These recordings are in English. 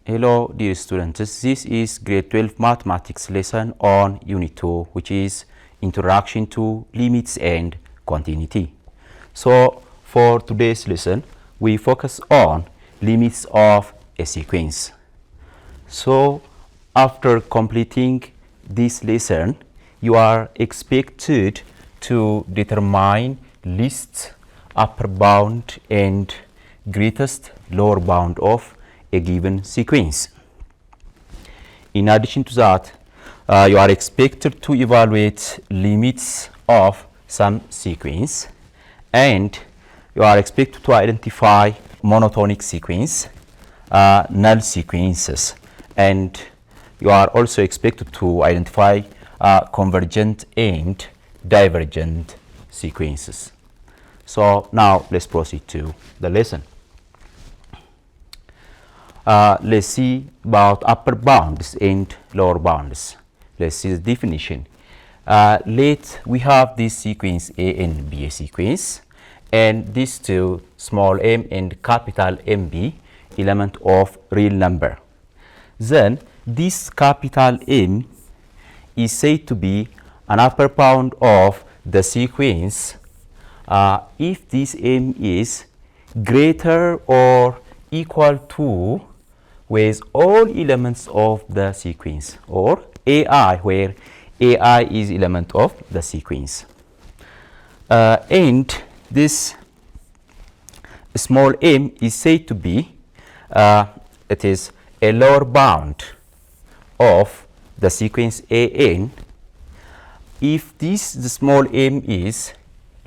Hello dear students, this is grade 12 mathematics lesson on unit 2, which is introduction to limits and continuity. So for today's lesson we focus on limits of a sequence. So after completing this lesson you are expected to determine least upper bound and greatest lower bound of a given sequence. In addition to that, you are expected to evaluate limits of some sequence, and you are expected to identify monotonic sequence, null sequences, and you are also expected to identify convergent and divergent sequences. So now let's proceed to the lesson. Let's see about upper bounds and lower bounds. Let's see the definition. We have this sequence A and B sequence, and these two small m and capital MB element of real number. Then this capital M is said to be an upper bound of the sequence if this M is greater or equal to with all elements of the sequence, or AI, where AI is element of the sequence. And this small m is said to be it is a lower bound of the sequence AN if the small m is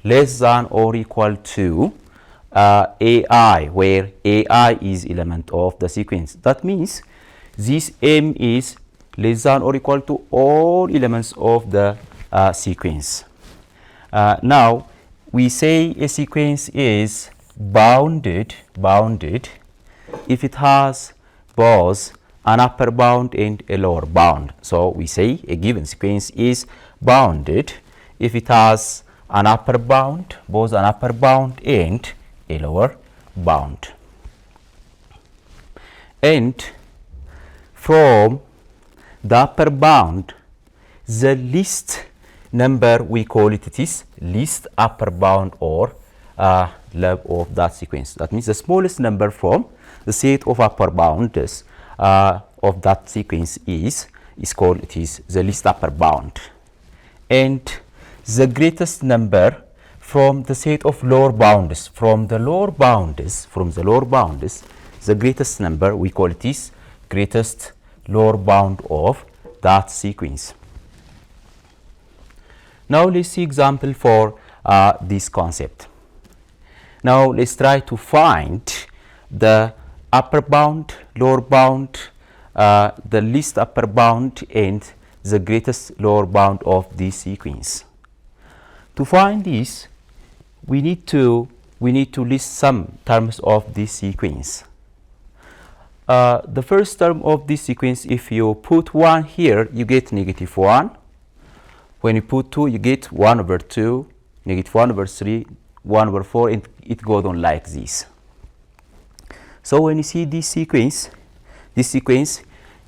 less than or equal to AI, where AI is element of the sequence. That means this M is less than or equal to all elements of the sequence. Now we say a sequence is bounded if it has both an upper bound and a lower bound. So we say a given sequence is bounded if it has an upper bound, both an upper bound and a lower bound. And from the upper bound, the least number, we call it is least upper bound or lab of that sequence. That means the smallest number from the set of upper bounds of that sequence is called the least upper bound. And the greatest number from the set of lower bounds, the greatest number, we call it is greatest lower bound of that sequence. Now let's see example for this concept. Now let's try to find the upper bound, lower bound, the least upper bound, and the greatest lower bound of this sequence. To find this, we need to list some terms of this sequence. The first term of this sequence, if you put 1 here, you get -1. When you put 2, you get 1/2, -1/3, 1/4, and it goes on like this. So when you see this sequence,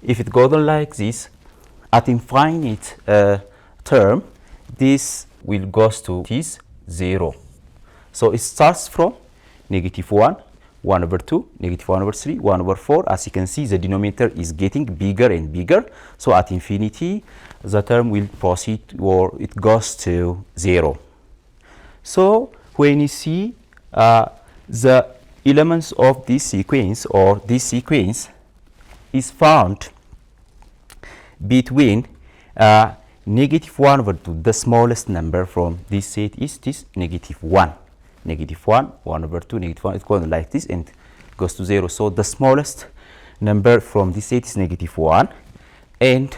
if it goes on like this, at infinite term, this will goes to 0. So it starts from -1, 1 over 2, negative 1 over 3, 1 over 4. As you can see, the denominator is getting bigger and bigger. So at infinity, the term will proceed, or it goes to 0. So when you see the elements of this sequence, or this sequence is found between negative 1 over 2, the smallest number from this set is this negative 1. Negative 1, 1 over 2, negative 1, it's going like this and goes to 0. So the smallest number from this set is negative 1, and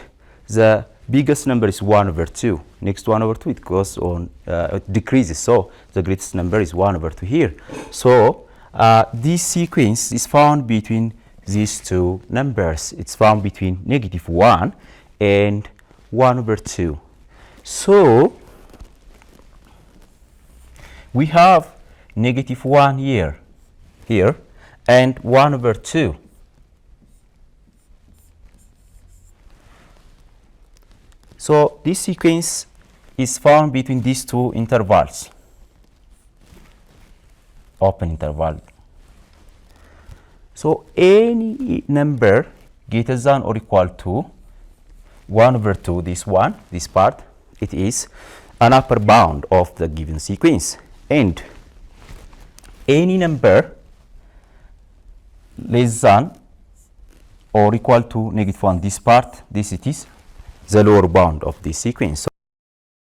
the biggest number is 1 over 2. Next 1 over 2, it goes on, it decreases. So the greatest number is 1 over 2 here. So this sequence is found between these two numbers. It's found between negative 1 and 1 over 2. So we have negative 1 here, and 1 over 2. So this sequence is found between these two intervals, open interval. So any number greater than or equal to 1 over 2, this part, it is an upper bound of the given sequence. And any number less than or equal to negative 1, this part, this it is the lower bound of this sequence.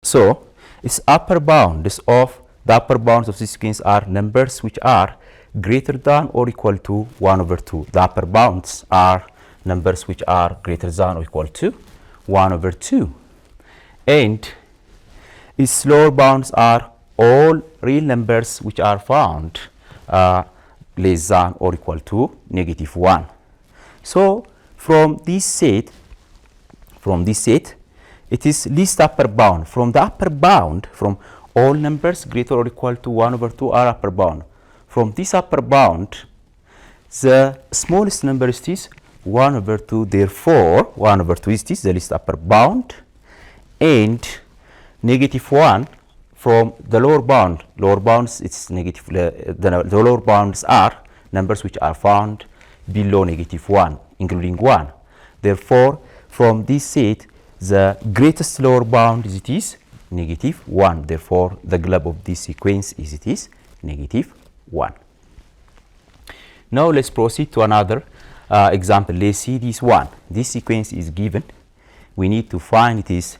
So its upper bounds of the upper bounds of this sequence are numbers which are greater than or equal to 1 over 2. The upper bounds are numbers which are greater than or equal to 1 over 2. And its lower bounds are all real numbers which are found less than or equal to negative 1. So from this set, it is least upper bound. From the upper bound, from all numbers greater or equal to 1 over 2 are upper bound. From this upper bound, the smallest number is this 1 over 2. Therefore, 1 over 2 is this the least upper bound, and negative 1 from the lower bound. Lower bounds, it's negative. The lower bounds are numbers which are found below negative 1, including 1. Therefore, from this set, the greatest lower bound is it is negative 1. Therefore, the GLUB of this sequence is it is negative 1. Now let's proceed to another example. Let's see this one. This sequence is given. We need to find its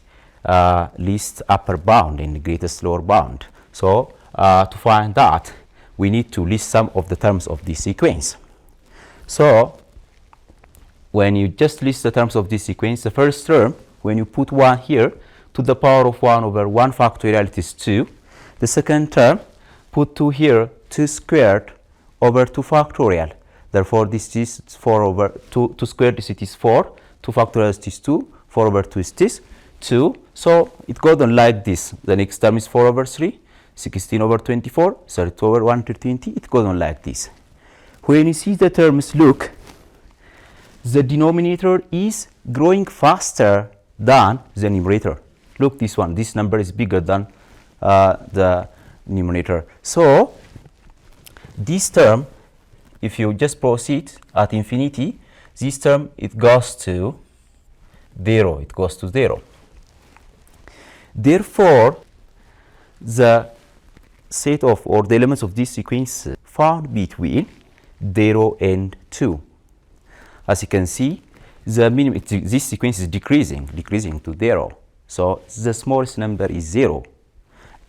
least upper bound and greatest lower bound. So to find that, we need to list some of the terms of this sequence. So when you just list the terms of this sequence, the first term, when you put 1 here, to the power of 1 over 1 factorial, it is 2. The second term, put 2 here, 2 squared over 2 factorial. Therefore, this is 4 over 2 squared, it is 4. 2 factorial is 2. 4 over 2 is this 2. So it goes on like this. The next term is 4 over 3, 16 over 24, 32 over 120. It goes on like this. When you see the terms, look, the denominator is growing faster than the numerator. Look, this one, this number is bigger than the numerator. So this term, if you just proceed at infinity, this term, it goes to 0. It goes to 0. Therefore, the set of, or the elements of this sequence found between 0 and 2. As you can see, the minimum, this sequence is decreasing to 0. So the smallest number is 0,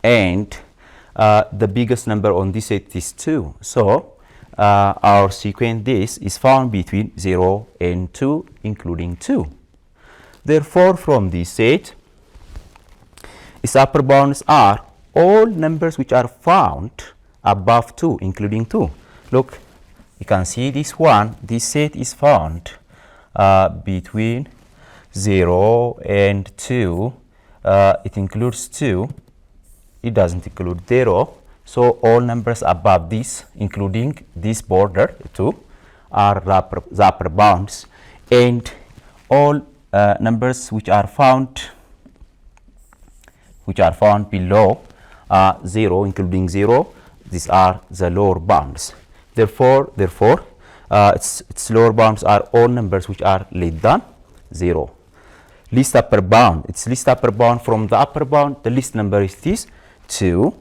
and the biggest number on this set is 2. So our sequence this is found between 0 and 2, including 2. Therefore, from this set, its upper bounds are all numbers which are found above 2, including 2. Look, you can see this one, this set is found between 0 and 2. It includes 2. It doesn't include 0. So all numbers above this, including this border 2, are the upper bounds, and all numbers which are found below 0, including 0, these are the lower bounds. Therefore, its lower bounds are all numbers which are less than 0. Least upper bound, its least upper bound from the upper bound, the least number is this 2,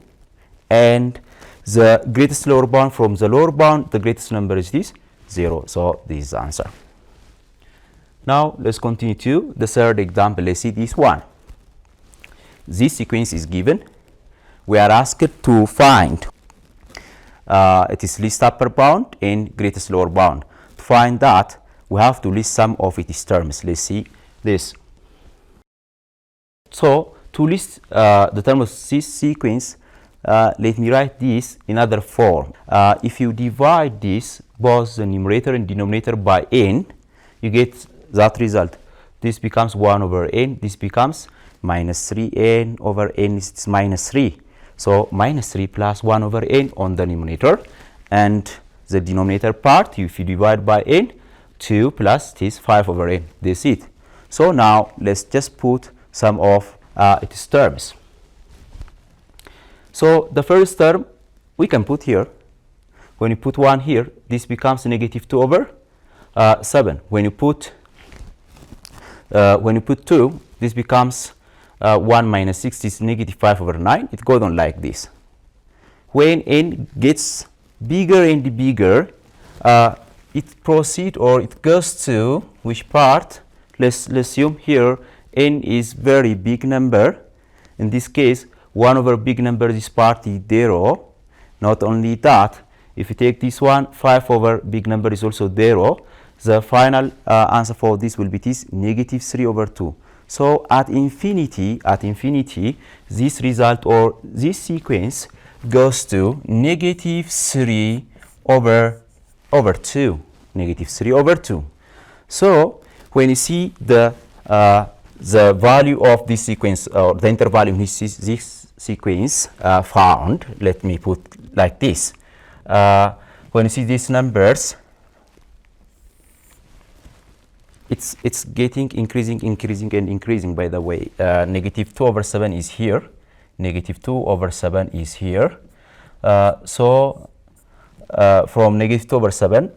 and the greatest lower bound from the lower bound, the greatest number is this 0. So this is the answer. Now let's continue to the third example. Let's see this one. This sequence is given. We are asked to find it is least upper bound and greatest lower bound. To find that, we have to list some of its terms. Let's see this. So to list the term of this sequence, let me write this in other form. If you divide this, both the numerator and denominator, by n, you get that result. This becomes 1 over n. This becomes minus 3n over n is minus 3. So minus 3 plus 1 over n on the numerator, and the denominator part, if you divide by n, 2 plus this 5 over n. This is it. So now let's just put some of its terms. So the first term we can put here. When you put 1 here, this becomes negative 2 over 7. When you put 2, this becomes 1 minus 6 is negative 5 over 9. It goes on like this. When n gets bigger and bigger, it proceeds, or it goes to which part? Let's assume here n is very big number. In this case, 1 over big number, this part is 0. Not only that, if you take this one, 5 over big number is also 0. The final answer for this will be this negative 3 over 2. So at infinity, this result, or this sequence, goes to negative 3 over 2. Negative 3 over 2. So when you see the value of this sequence, or the interval in this sequence found, let me put like this. When you see these numbers, it's getting increasing. By the way, negative 2 over 7 is here. Negative 2 over 7 is here. So from negative 2 over 7,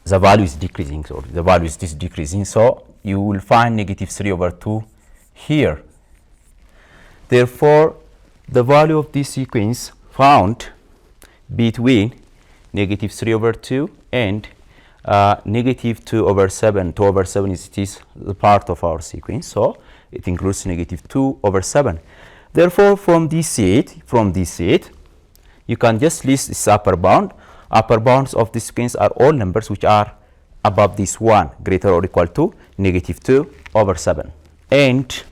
the value is decreasing. So the value is decreasing. So you will find negative 3 over 2 here. Therefore, the value of this sequence found between negative 3 over 2 and negative 2 over 7. 2 over 7 is the part of our sequence, so it includes negative 2 over 7. Therefore, from this set, you can just list this upper bound. Upper bounds of this sequence are all numbers which are above this one, greater or equal to negative 2 over 7. And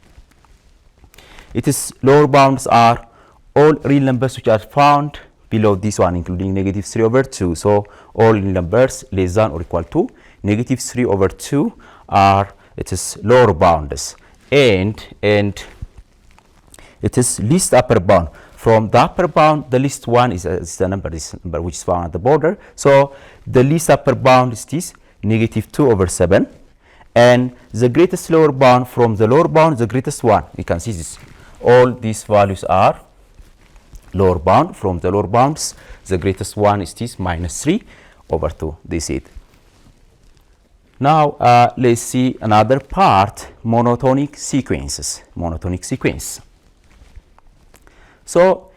its lower bounds are all real numbers which are found below this one, including negative 3 over 2. So all numbers less than or equal to negative 3 over 2 are its lower bounds. And it is least upper bound. From the upper bound, the least one is the number, this number which is found at the border. So the least upper bound is this negative 2 over 7. And the greatest lower bound from the lower bound is the greatest one. You can see this. All these values are lower bound. From the lower bounds, the greatest one is this minus 3 over 2. This is it. Now let's see another part, monotonic sequences. Monotonic sequence. So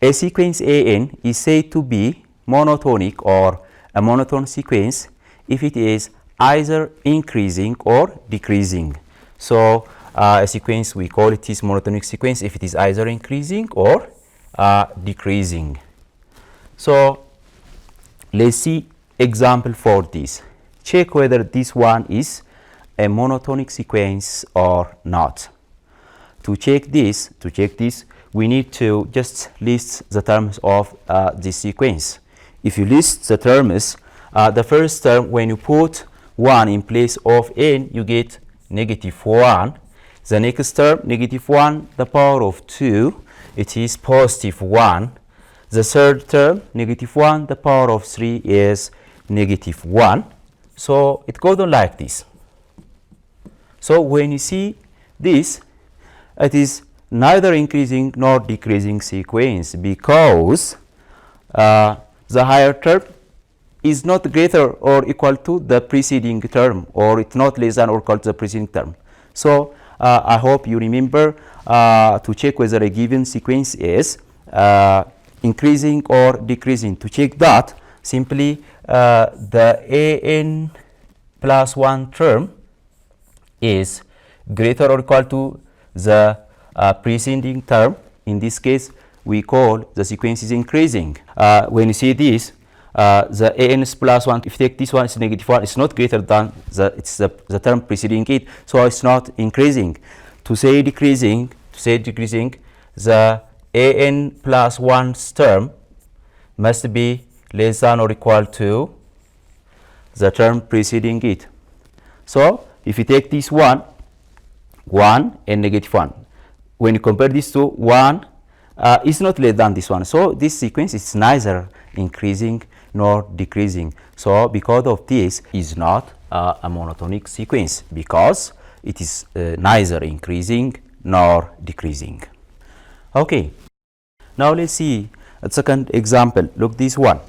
a sequence AN is said to be monotonic, or a monotone sequence, if it is either increasing or decreasing. So a sequence, we call it this monotonic sequence if it is either increasing or decreasing. So let's see example for this. Check whether this one is a monotonic sequence or not. To check this, we need to just list the terms of this sequence. If you list the terms, the first term, when you put 1 in place of n, you get negative 1. The next term, negative 1, the power of 2, it is positive 1. The third term, negative 1, the power of 3 is negative 1. So it goes on like this. So when you see this, it is neither increasing nor decreasing sequence, because the higher term is not greater or equal to the preceding term, or it's not less than or equal to the preceding term. So I hope you remember to check whether a given sequence is increasing or decreasing. To check that, simply the an plus 1 term is greater or equal to the preceding term. In this case, we call the sequence is increasing. When you see this, the an is plus 1, if you take this one, it's negative 1, it's not greater than the term preceding it, so it's not increasing. To say decreasing, the an plus 1 term must be less than or equal to the term preceding it. So if you take this one, 1 and negative 1, when you compare these two, 1 is not less than this one. So this sequence is neither increasing nor decreasing. So because of this, is not a monotonic sequence, because it is neither increasing nor decreasing. Okay, now let's see a second example. Look, this one.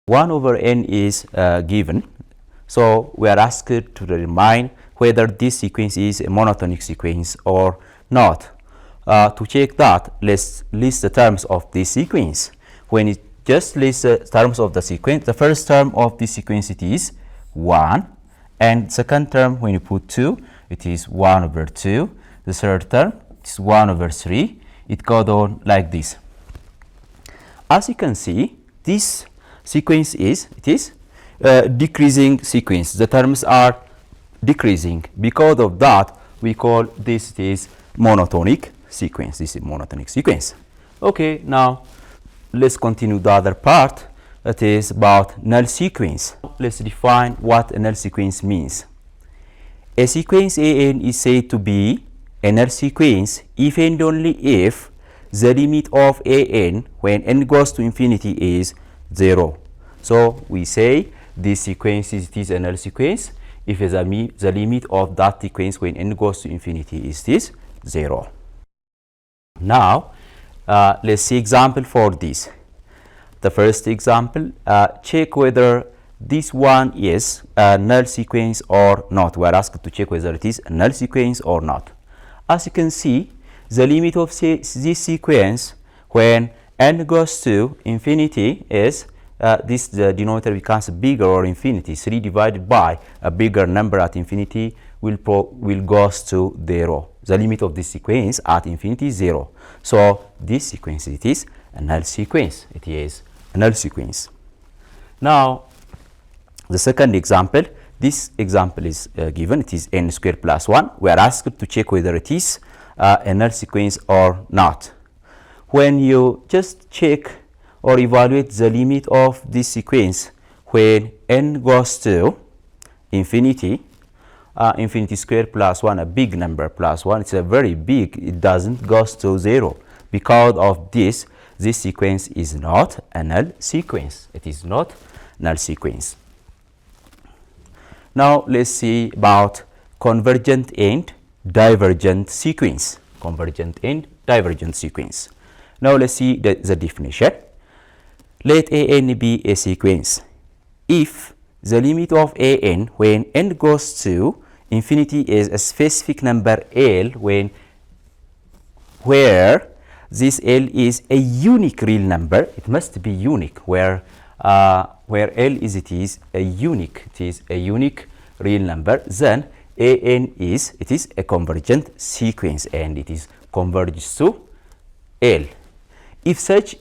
1 over n is given. So we are asked to determine whether this sequence is a monotonic sequence or not. To check that, let's list the terms of this sequence. When it just lists the terms of the sequence, the first term of this sequence, it is 1, and second term, when you put 2, it is 1 over 2. The third term is 1 over 3. It goes on like this. As you can see, this sequence is decreasing sequence. The terms are decreasing. Because of that, we call this is monotonic sequence. This is monotonic sequence. Okay, now let's continue the other part. That is about null sequence. Let's define what a null sequence means. A sequence an is said to be a null sequence if and only if the limit of an when n goes to infinity is 0. So we say this sequence is a null sequence if the limit of that sequence when n goes to infinity is this 0. Now let's see example for this. The first example, check whether this one is a null sequence or not. We are asked to check whether it is a null sequence or not. As you can see, the limit of this sequence when n goes to infinity is the denominator becomes bigger, or infinity. 3 divided by a bigger number at infinity will goes to 0. The limit of this sequence at infinity is 0. So this sequence, it is a null sequence. It is a null sequence. Now the second example, this example is given. It is n squared plus 1. We are asked to check whether it is a null sequence or not. When you just check or evaluate the limit of this sequence when n goes to infinity, infinity squared plus 1, a big number plus 1, it's a very big, it doesn't go to 0. Because of this sequence is not a null sequence. It is not null sequence. Now let's see about convergent and divergent sequence. Convergent and divergent sequence. Now let's see the definition. Let an be a sequence if the limit of an when n goes to infinity is a specific number L where this L is a unique real number. It must be unique, where L is a unique real number. Then an is a convergent sequence and it is converges to L. If such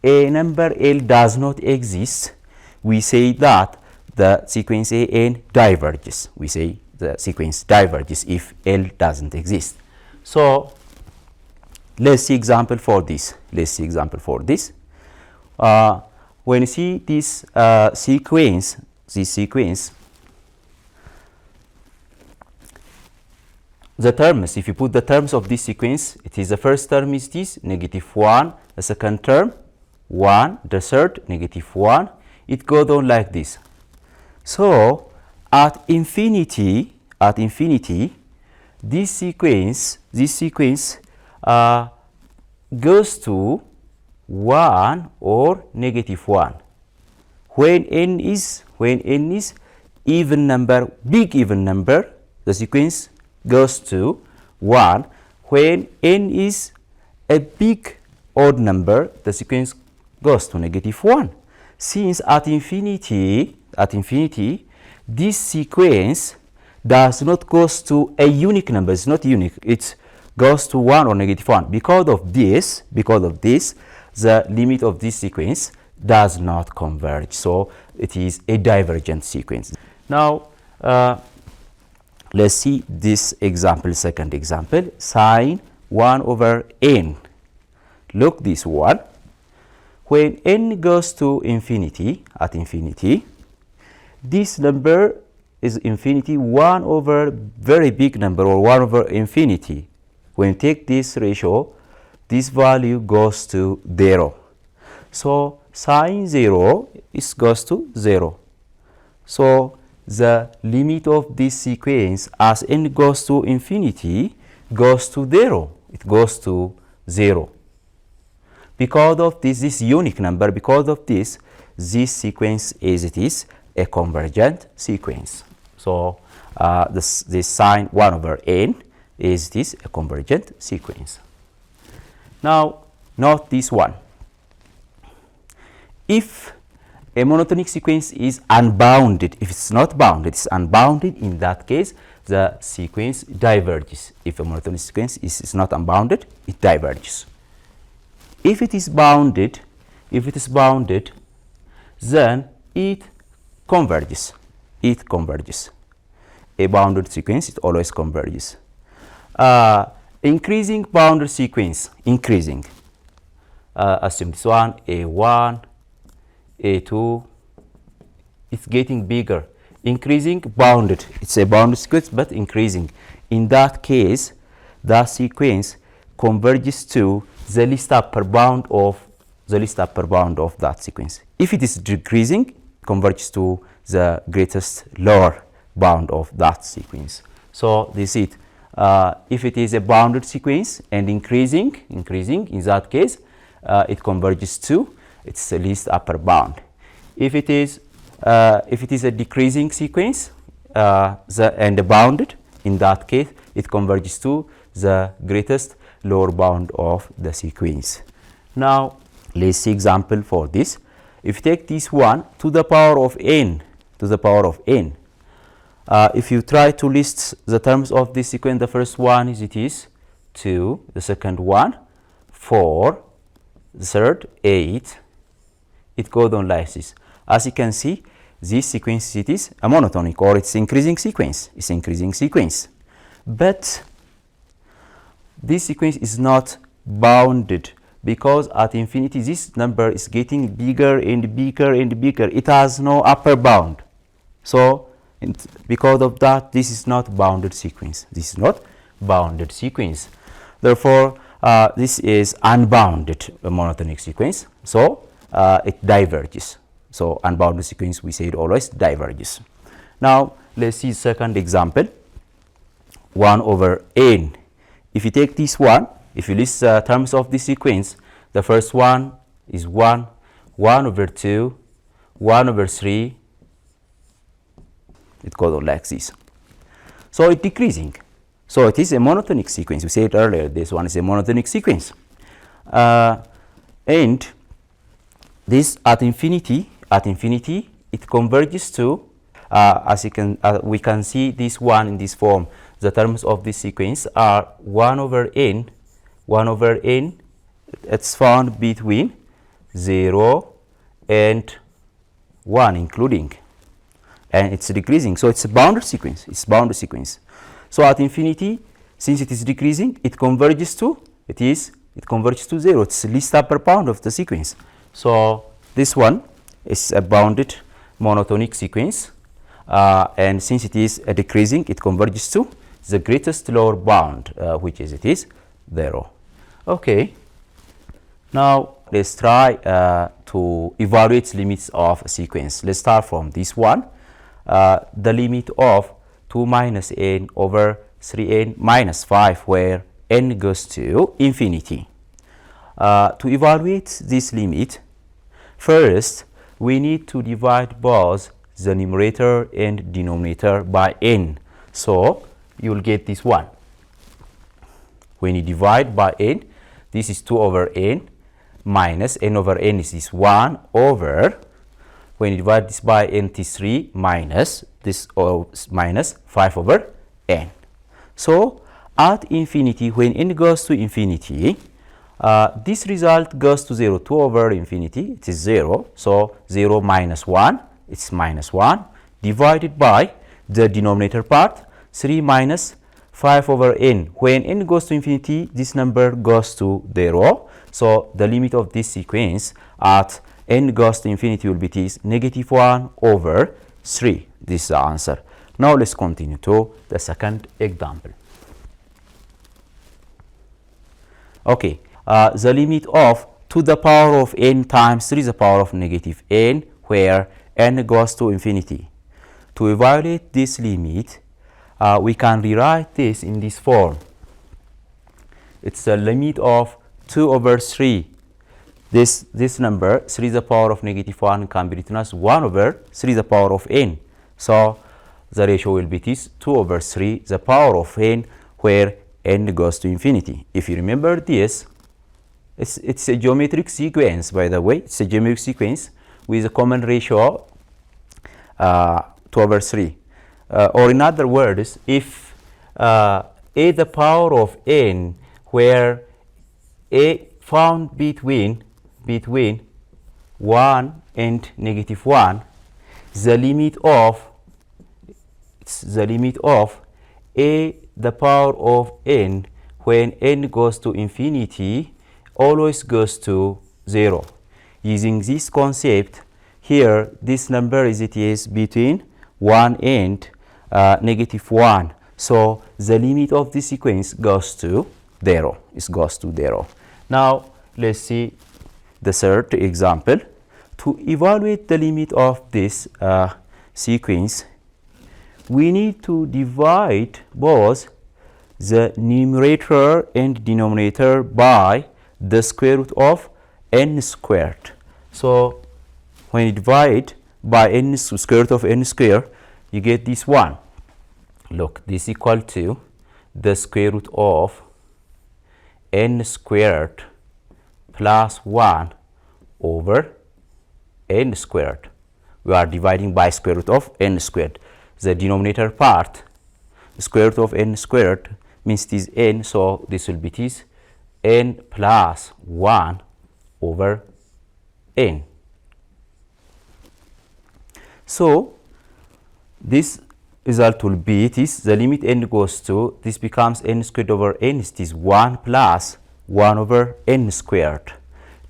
a number L does not exist, we say that the sequence an diverges. We say the sequence diverges if L doesn't exist. So let's see example for this. When you see this sequence, the terms, if you put the terms of this sequence, it is the first term is this -1, the second term 1, the third -1. It goes on like this. So at infinity, this sequence goes to 1 or -1. When n is even number, big even number, the sequence goes to 1. When n is a big odd number, the sequence goes to -1. Since at infinity, this sequence does not goes to a unique number. It's not unique. It goes to 1 or -1. Because of this, the limit of this sequence does not converge. So it is a divergent sequence. Now, let's see this example, second example, sine 1 over n. Look this one. When n goes to infinity, at infinity, this number is infinity 1 over very big number, or 1 over infinity. When you take this ratio, this value goes to 0. So sine 0 goes to 0. So the limit of this sequence as n goes to infinity goes to 0. It goes to 0. Because of this unique number, because of this sequence is a convergent sequence. So this sine 1 over n is a convergent sequence. Now note this one. If a monotonic sequence is unbounded, if it's not bounded, it's unbounded, in that case the sequence diverges. If a monotonic sequence is not unbounded, it diverges. If it is bounded, then it converges. A bounded sequence, it always converges. Increasing bounded sequence, assume this one, A1, A2, it's getting bigger. Increasing bounded, it's a bounded sequence but increasing. In that case, the sequence converges to the least upper bound of that sequence. If it is decreasing, converges to the greatest lower bound of that sequence. So this is it. If it is a bounded sequence and increasing, in that case, it converges to its least upper bound. If it is a decreasing sequence and bounded, in that case, it converges to the greatest lower bound of the sequence. Now, let's see example for this. If you take this one to the power of n, if you try to list the terms of this sequence, the first one is 2, the second one 4, the third 8. It goes on like this. As you can see, this sequence it is a monotonic, or it's increasing sequence. But this sequence is not bounded, because at infinity this number is getting bigger and bigger and bigger. It has no upper bound. So because of that, this is not bounded sequence. Therefore, this is unbounded monotonic sequence. So it diverges. So unbounded sequence, we say it always diverges. Now let's see second example. 1 over n. If you take this one, if you list terms of this sequence, the first one is 1, 1 over 2, 1 over 3. It goes on like this. So it's decreasing. So it is a monotonic sequence. We said earlier, this one is a monotonic sequence. And this at infinity, it converges to, we can see this one in this form. The terms of this sequence are 1 over n. It's found between 0 and 1 including, and it's decreasing. So it's a bounded sequence. So at infinity, since it is decreasing, it converges to 0. It's the least upper bound of the sequence. So this one is a bounded monotonic sequence, and since it is decreasing, it converges to the greatest lower bound, which is 0. Okay. Now let's try to evaluate limits of a sequence. Let's start from this one. The limit of 2 minus n over 3n minus 5, where n goes to infinity. To evaluate this limit, first we need to divide both the numerator and denominator by n. So you will get this one. When you divide by n, this is 2 over n minus n over n is this 1 over, when you divide this by n, it is 3 minus this minus 5 over n. So at infinity, when n goes to infinity, this result goes to 0. 2 over infinity, it is 0. So 0 minus 1, it's minus 1, divided by the denominator part, 3 minus 5 over n. When n goes to infinity, this number goes to 0. So the limit of this sequence at n goes to infinity will be this negative 1 over 3. This is the answer. Now let's continue to the second example. Okay, the limit of to the power of n times 3 to the power of negative n, where n goes to infinity. To evaluate this limit, we can rewrite this in this form. It's the limit of 2 over 3. This number, 3 to the power of negative 1, can be written as 1 over 3 to the power of n. So the ratio will be this 2 over 3 to the power of n, where n goes to infinity. If you remember this, it's a geometric sequence, by the way. It's a geometric sequence with a common ratio 2 over 3. Or in other words, if a the power of n, where a found between 1 and negative 1, the limit of a the power of n when n goes to infinity always goes to 0. Using this concept, here this number is between 1 and negative 1. So the limit of this sequence goes to 0. It goes to 0. Now let's see the third example. To evaluate the limit of this sequence, we need to divide both the numerator and denominator by the square root of n squared. So when you divide by n square root of n squared, you get this one. Look, this is equal to the square root of n squared plus 1 over n squared. We are dividing by square root of n squared. The denominator part, the square root of n squared, means this n, so this will be this n plus 1 over n. So this result will be this, the limit n goes to, this becomes n squared over n, is this 1 plus 1 over n squared,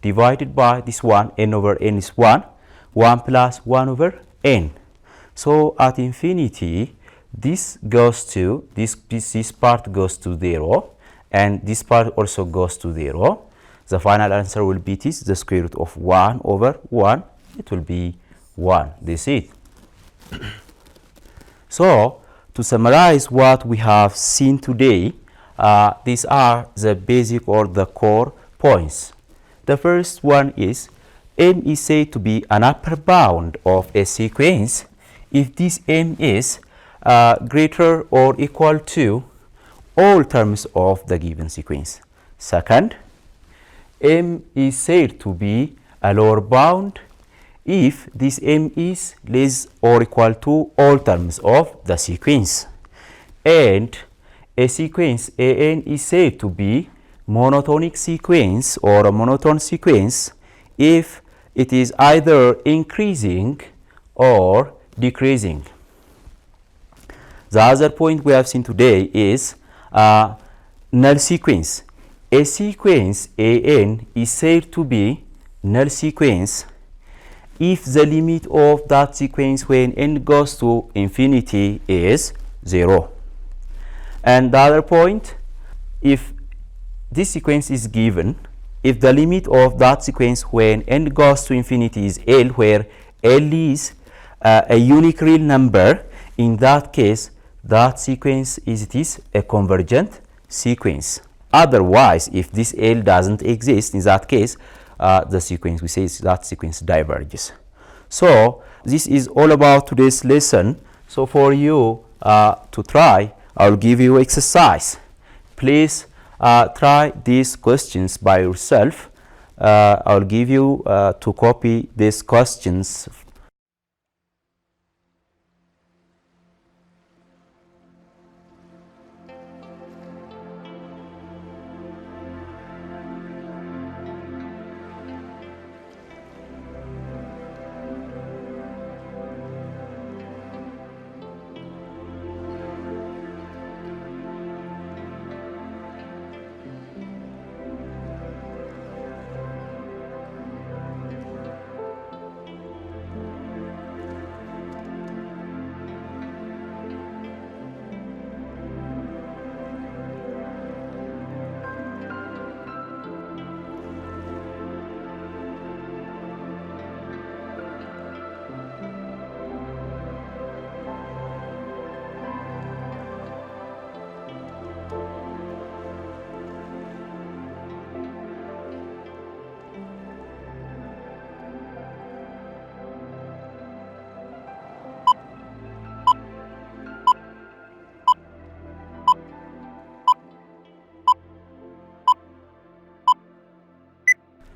divided by this 1, n over n is 1, 1 plus 1 over n. So at infinity, this goes to, this part goes to 0, and this part also goes to 0. The final answer will be this, the square root of 1 over 1, it will be 1. This is it. So to summarize what we have seen today, these are the basic or the core points. The first one is m is said to be an upper bound of a sequence if this m is greater or equal to all terms of the given sequence. Second, m is said to be a lower bound if this m is less or equal to all terms of the sequence. And a sequence an is said to be monotonic sequence or a monotone sequence if it is either increasing or decreasing. The other point we have seen today is null sequence. A sequence an is said to be null sequence if the limit of that sequence when n goes to infinity is 0. And the other point, if this sequence is given, if the limit of that sequence when n goes to infinity is L, where L is a unique real number, in that case, that sequence is a convergent sequence. Otherwise, if this L doesn't exist, in that case, the sequence, we say that sequence diverges. So this is all about today's lesson. So for you to try, I'll give you exercise. Please try these questions by yourself. I'll give you to copy these questions.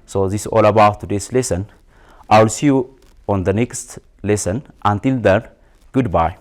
So this is all about today's lesson. I'll see you on the next lesson. Until then, goodbye.